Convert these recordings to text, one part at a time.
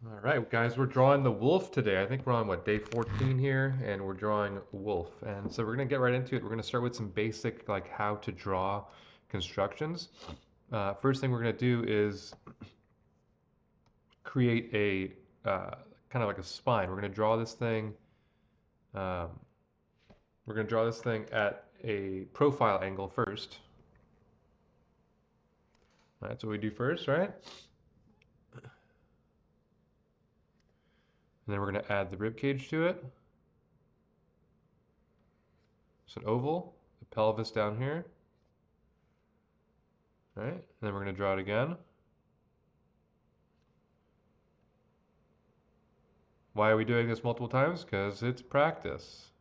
All right, guys, we're drawing the wolf today. I think we're on what, day 14 here, and we're drawing wolf. And so we're gonna get right into it. We're gonna start with some basic like how to draw constructions. First thing we're gonna do is create a kind of like a spine. We're gonna draw this thing. Um, we're gonna draw this thing at a profile angle first. That's what we do first, right? And then we're gonna add the rib cage to it. It's an oval, the pelvis down here. All right, and then we're gonna draw it again. Why are we doing this multiple times? Because it's practice,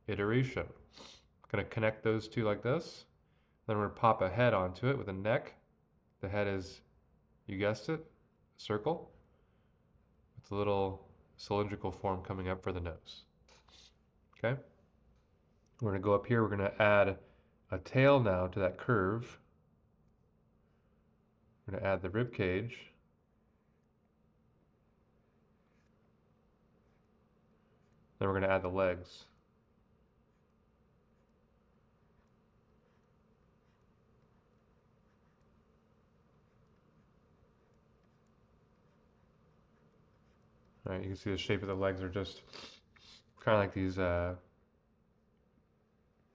iteration. I'm going to connect those two like this. Then we're going to pop a head onto it with a neck. The head is, you guessed it, a circle with a little cylindrical form coming up for the nose. Okay? We're going to go up here. We're going to add a tail now to that curve. We're going to add the rib cage. Then we're going to add the legs. All right, you can see the shape of the legs are just kind of like these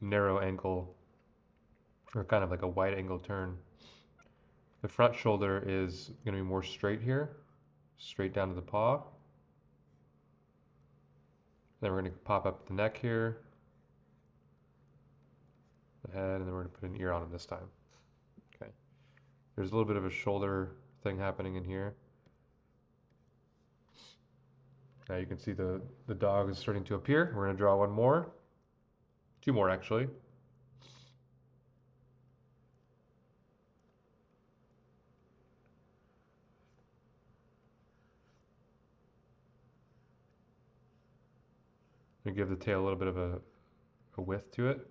narrow angle, or kind of like a wide angle turn. The front shoulder is going to be more straight here, straight down to the paw. Then we're going to pop up the neck here, the head, and then we're going to put an ear on him this time. Okay. There's a little bit of a shoulder thing happening in here. Now you can see the dog is starting to appear. We're going to draw one more. Two more, actually. We give the tail a little bit of a width to it.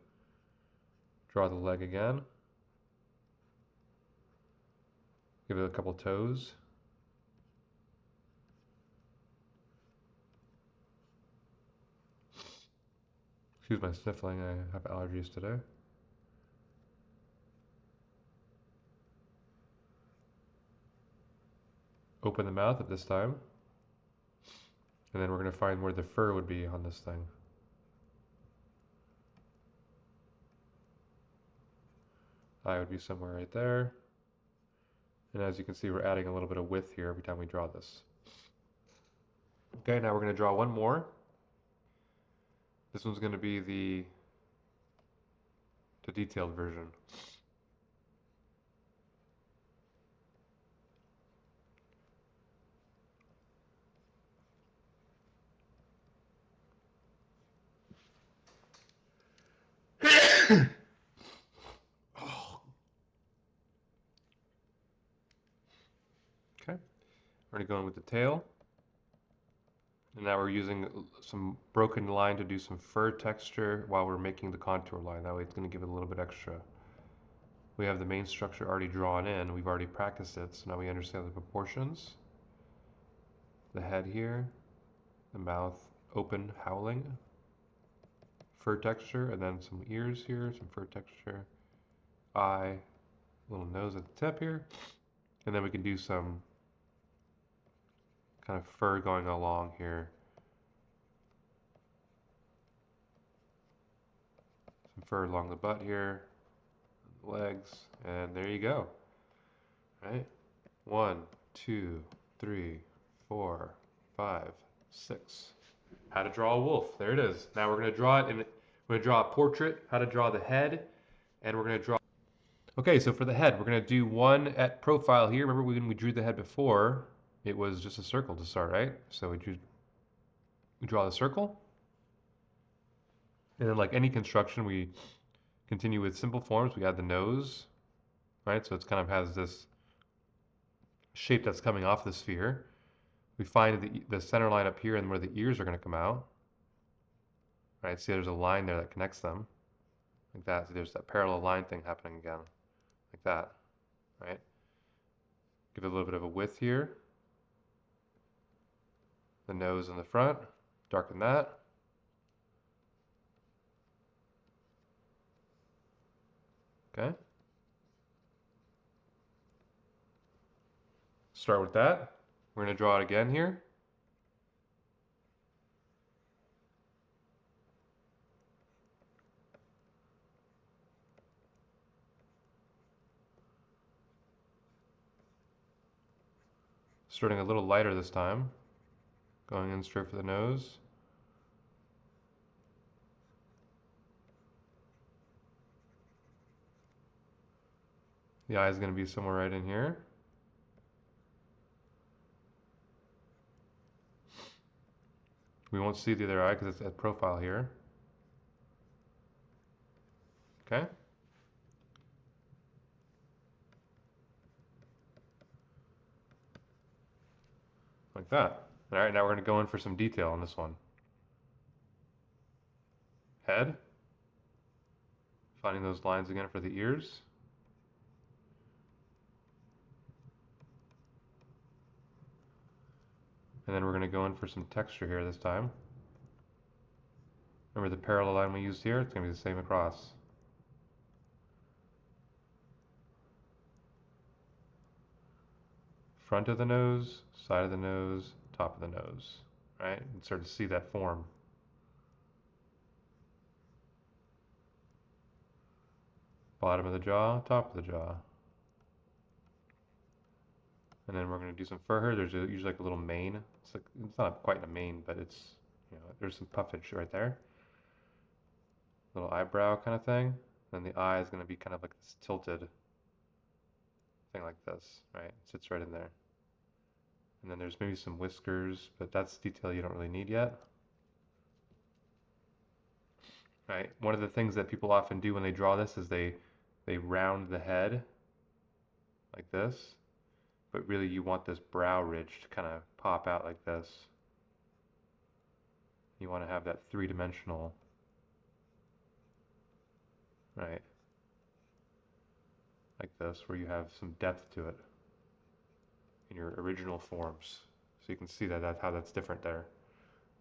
Draw the leg again. Give it a couple toes. Excuse my sniffling, I have allergies today. Open the mouth at this time. And then we're going to find where the fur would be on this thing. Eye would be somewhere right there. And as you can see, we're adding a little bit of width here every time we draw this. Okay, now we're going to draw one more. This one's going to be the detailed version. Okay, we're going to go in with the tail. And now we're using some broken line to do some fur texture while we're making the contour line. That way it's going to give it a little bit extra. We have the main structure already drawn in. We've already practiced it, so now we understand the proportions. The head here, the mouth open, howling, fur texture, and then some ears here, some fur texture, eye, little nose at the tip here, and then we can do some kind of fur going along here. Some fur along the butt here, legs, and there you go. Right? 1, 2, 3, 4, 5, 6. How to draw a wolf. There it is. Now we're going to draw it in. We're going to draw a portrait. How to draw the head, and we're going to draw. Okay, so for the head, we're going to do one at profile here. Remember when we drew the head before? It was just a circle to start, right? So we draw the circle, and then like any construction, we continue with simple forms. We add the nose, right? So it's kind of has this shape that's coming off the sphere. We find the center line up here and where the ears are going to come out. Right? See, there's a line there that connects them, like that. See, there's that parallel line thing happening again, like that. Right? Give it a little bit of a width here. The nose in the front, darken that. Okay. Start with that. We're going to draw it again here. Starting a little lighter this time. Going in straight for the nose. The eye is going to be somewhere right in here. We won't see the other eye because it's at profile here. Okay. Like that. All right, now we're going to go in for some detail on this one. Head. Finding those lines again for the ears. And then we're going to go in for some texture here this time. Remember the parallel line we used here? It's going to be the same across. Front of the nose, side of the nose, top of the nose, right? And start to see that form. Bottom of the jaw, top of the jaw. And then we're going to do some fur here. There's usually like a little mane. It's not quite a mane, but it's, there's some puffage right there. Little eyebrow kind of thing. And the eye is going to be kind of like this tilted thing like this, right? It sits right in there. And then there's maybe some whiskers, but that's detail you don't really need yet. Right? One of the things that people often do when they draw this is they round the head like this, but really you want this brow ridge to kind of pop out like this. You want to have that three-dimensional, right? Like this, where you have some depth to it in your original forms. So you can see that's how that's different there.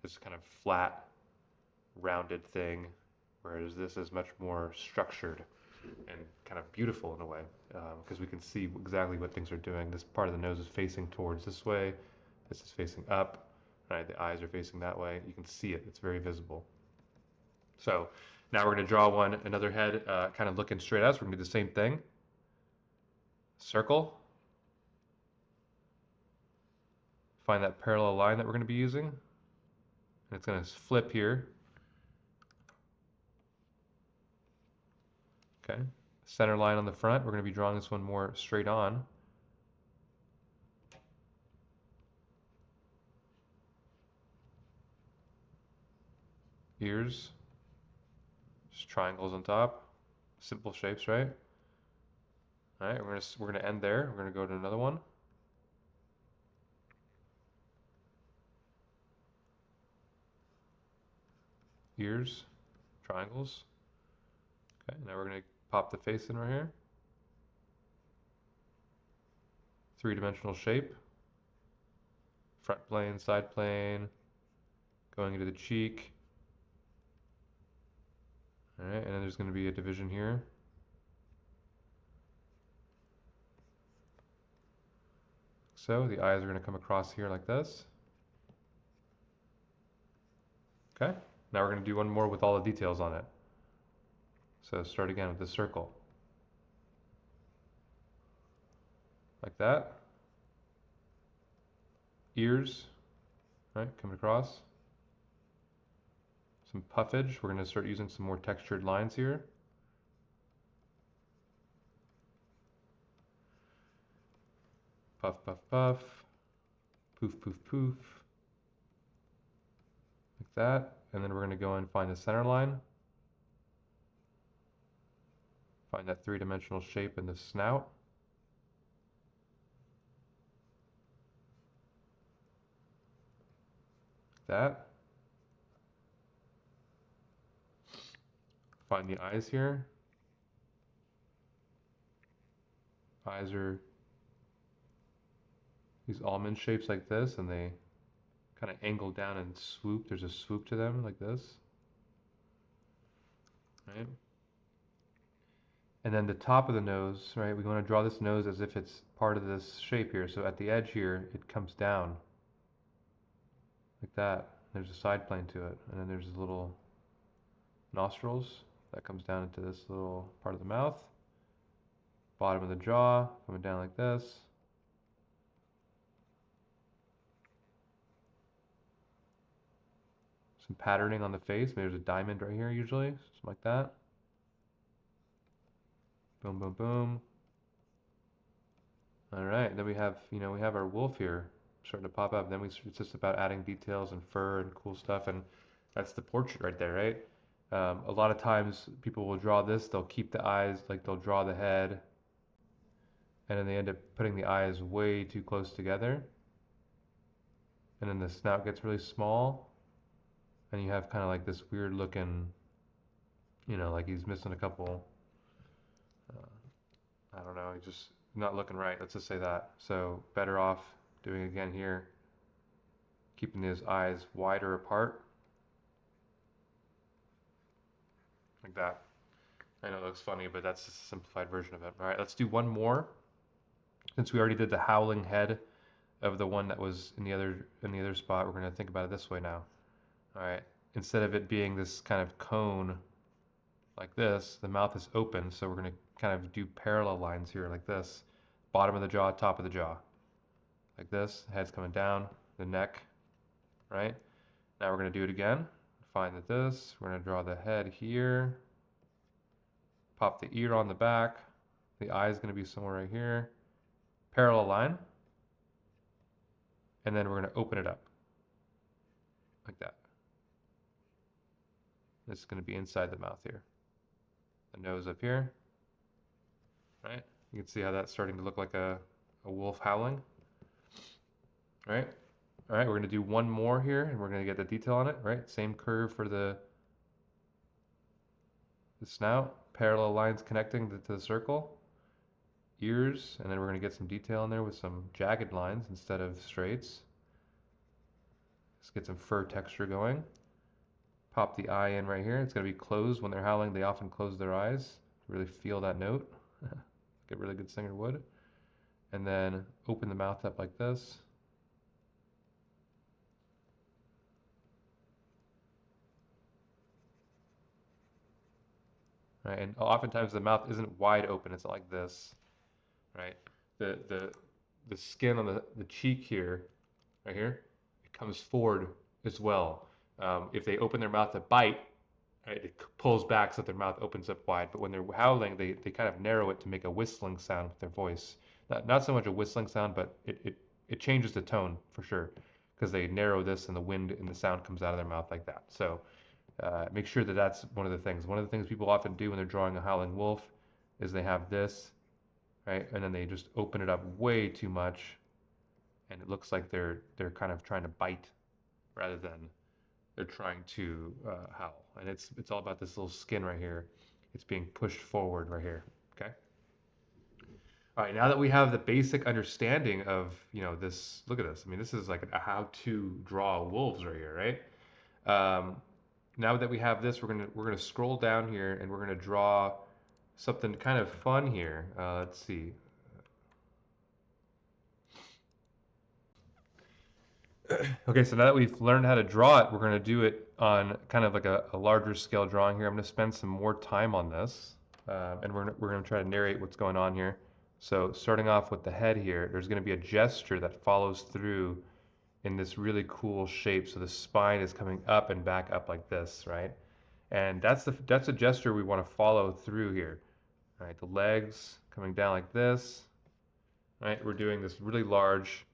This kind of flat, rounded thing, whereas this is much more structured and kind of beautiful in a way, because we can see exactly what things are doing. This part of the nose is facing towards this way. This is facing up, right? The eyes are facing that way. You can see it. It's very visible. So now we're going to draw another head, kind of looking straight at us. We're going to do the same thing. Circle. Find that parallel line that we're going to be using. And it's going to flip here. Okay. Center line on the front. We're going to be drawing this one more straight on. Ears. Just triangles on top. Simple shapes, right? All right, we're gonna end there. We're gonna go to another one. Ears, triangles. Okay, now we're gonna pop the face in right here. Three-dimensional shape. Front plane, side plane, going into the cheek. All right, and then there's gonna be a division here. So the eyes are gonna come across here like this. Okay, now we're gonna do one more with all the details on it. So start again with the circle. Like that. Ears, right, coming across. Some puffage. We're going to start using some more textured lines here. Puff, puff, puff. Poof, poof, poof. Like that. And then we're going to go and find the center line. Find that three-dimensional shape in the snout. Like that. Find the eyes here. Eyes are these almond shapes like this, and they kind of angle down and swoop. There's a swoop to them like this, right? And then the top of the nose, right? We want to draw this nose as if it's part of this shape here. So at the edge here, it comes down like that. There's a side plane to it, and then there's little nostrils that comes down into this little part of the mouth. Bottom of the jaw coming down like this. Some patterning on the face. Maybe there's a diamond right here usually, something like that. Boom, boom, boom. All right, then we have, we have our wolf here starting to pop up. Then it's just about adding details and fur and cool stuff, and that's the portrait right there, right? A lot of times people will draw this, they'll keep the eyes, like they'll draw the head, and then they end up putting the eyes way too close together, and then the snout gets really small, and you have kind of like this weird looking, like he's missing a couple, I don't know, he's just not looking right, let's just say that. So better off doing again here, keeping his eyes wider apart, like that. I know it looks funny, but that's just a simplified version of it. All right, let's do one more. Since we already did the howling head of the one that was in the other spot, we're going to think about it this way now. All right, instead of it being this kind of cone like this, the mouth is open, so we're going to kind of do parallel lines here like this. Bottom of the jaw, top of the jaw. Like this, head's coming down, the neck, right? Now we're going to do it again. Find that this, we're going to draw the head here. Pop the ear on the back. The eye is going to be somewhere right here. Parallel line. And then we're going to open it up. Like that. This is going to be inside the mouth here. The nose up here. Right? You can see how that's starting to look like a wolf howling. Right? All right, we're going to do one more here, and we're going to get the detail on it. Right? Same curve for the snout. Parallel lines connecting to the circle. Ears, and then we're going to get some detail in there with some jagged lines instead of straights. Let's get some fur texture going. Pop the eye in right here. It's going to be closed. When they're howling, they often close their eyes to really feel that note. Like a really good singer would. And then open the mouth up like this. Right, and oftentimes the mouth isn't wide open. It's like this, right? The skin on the cheek here, right here, it comes forward as well. If they open their mouth to bite, right, it pulls back so that their mouth opens up wide. But when they're howling, they kind of narrow it to make a whistling sound with their voice. Not so much a whistling sound, but it changes the tone for sure because they narrow this and the wind and the sound comes out of their mouth like that. So make sure that that's one of the things. One of the things people often do when they're drawing a howling wolf is they have this, right, and then they just open it up way too much, and it looks like they're kind of trying to bite rather than they're trying to howl. And it's all about this little skin right here. It's being pushed forward right here. Okay. All right. Now that we have the basic understanding of this, look at this. I mean, this is like a how to draw wolves right here, right? Now that we have this, we're gonna scroll down here and we're gonna draw something kind of fun here. Let's see. Okay, so now that we've learned how to draw it, we're going to do it on kind of like a larger scale drawing here. I'm going to spend some more time on this, and we're going to try to narrate what's going on here. So starting off with the head here, there's going to be a gesture that follows through in this really cool shape. So the spine is coming up and back up like this, right? And that's a gesture we want to follow through here. All right, the legs coming down like this. Right, we're doing this really large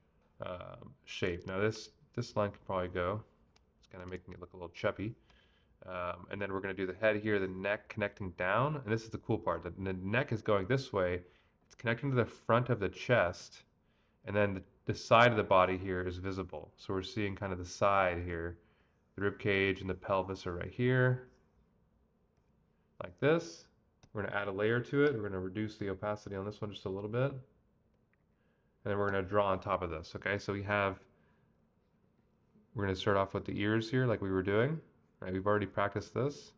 shape. Now this line can probably go. It's kind of making it look a little chubby. And then we're going to do the head here, the neck connecting down. And this is the cool part. The neck is going this way. It's connecting to the front of the chest. And then the side of the body here is visible. So we're seeing kind of the side here. The rib cage and the pelvis are right here, like this. We're going to add a layer to it. We're going to reduce the opacity on this one just a little bit. And then we're going to draw on top of this. Okay, so we have We're going to start off with the ears here like we were doing. Right, we've already practiced this.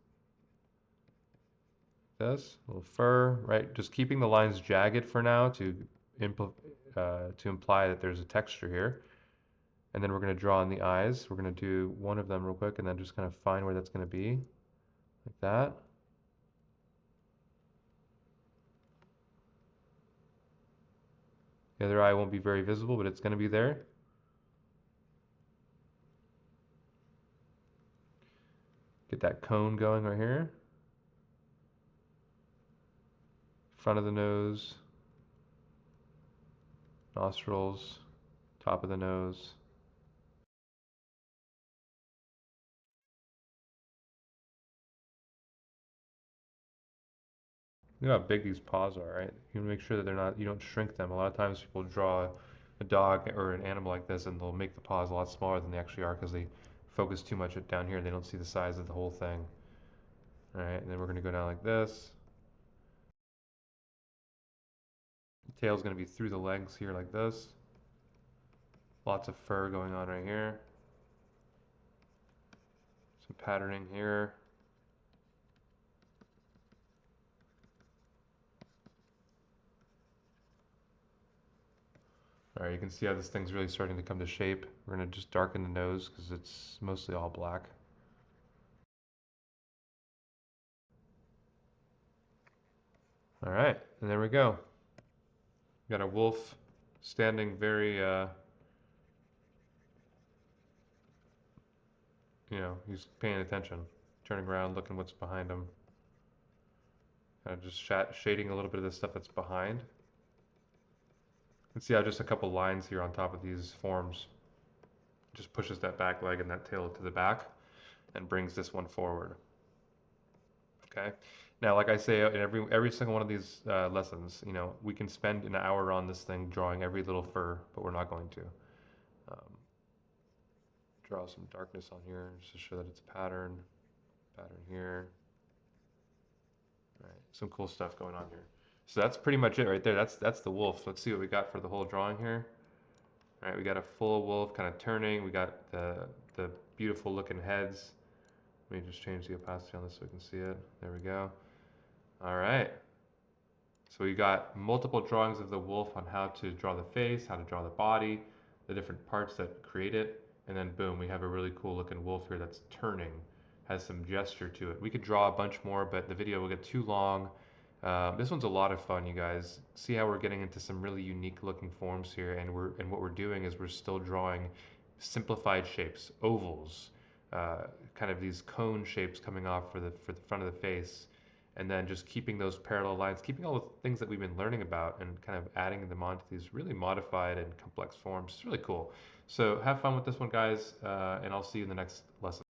This, a little fur, right? Just keeping the lines jagged for now to imply that there's a texture here. And then we're going to draw in the eyes. We're going to do one of them real quick and then just kind of find where that's going to be, like that. The other eye won't be very visible, but it's going to be there. Get that cone going right here. Front of the nose, nostrils, top of the nose. You know how big these paws are, right? You make sure that you don't shrink them. A lot of times people draw a dog or an animal like this and they'll make the paws a lot smaller than they actually are because they focus too much down here. They don't see the size of the whole thing. All right, and then we're going to go down like this. The tail's going to be through the legs here like this. Lots of fur going on right here. Some patterning here. All right, you can see how this thing's really starting to come to shape. We're going to just darken the nose because it's mostly all black. All right, and there we go. We got a wolf standing very, he's paying attention, turning around, looking what's behind him. Kind of just shading a little bit of the stuff that's behind. You can see how just a couple lines here on top of these forms just pushes that back leg and that tail to the back and brings this one forward. Okay. Now, like I say in every single one of these lessons, we can spend an hour on this thing drawing every little fur, but we're not going to. Draw some darkness on here just to show that it's a pattern here. All right, some cool stuff going on here. So that's pretty much it right there. That's the wolf. Let's see what we got for the whole drawing here. All right, we got a full wolf kind of turning. We got the beautiful looking heads. Let me just change the opacity on this so we can see it. There we go. All right. So we got multiple drawings of the wolf on how to draw the face, how to draw the body, the different parts that create it, and then boom, we have a really cool looking wolf here that's turning, has some gesture to it. We could draw a bunch more, but the video will get too long. This one's a lot of fun, you guys. See how we're getting into some really unique looking forms here, and what we're doing is we're still drawing simplified shapes, ovals, kind of these cone shapes coming off for the front of the face, and then just keeping those parallel lines, keeping all the things that we've been learning about and kind of adding them onto these really modified and complex forms. It's really cool. So have fun with this one, guys, and I'll see you in the next lesson.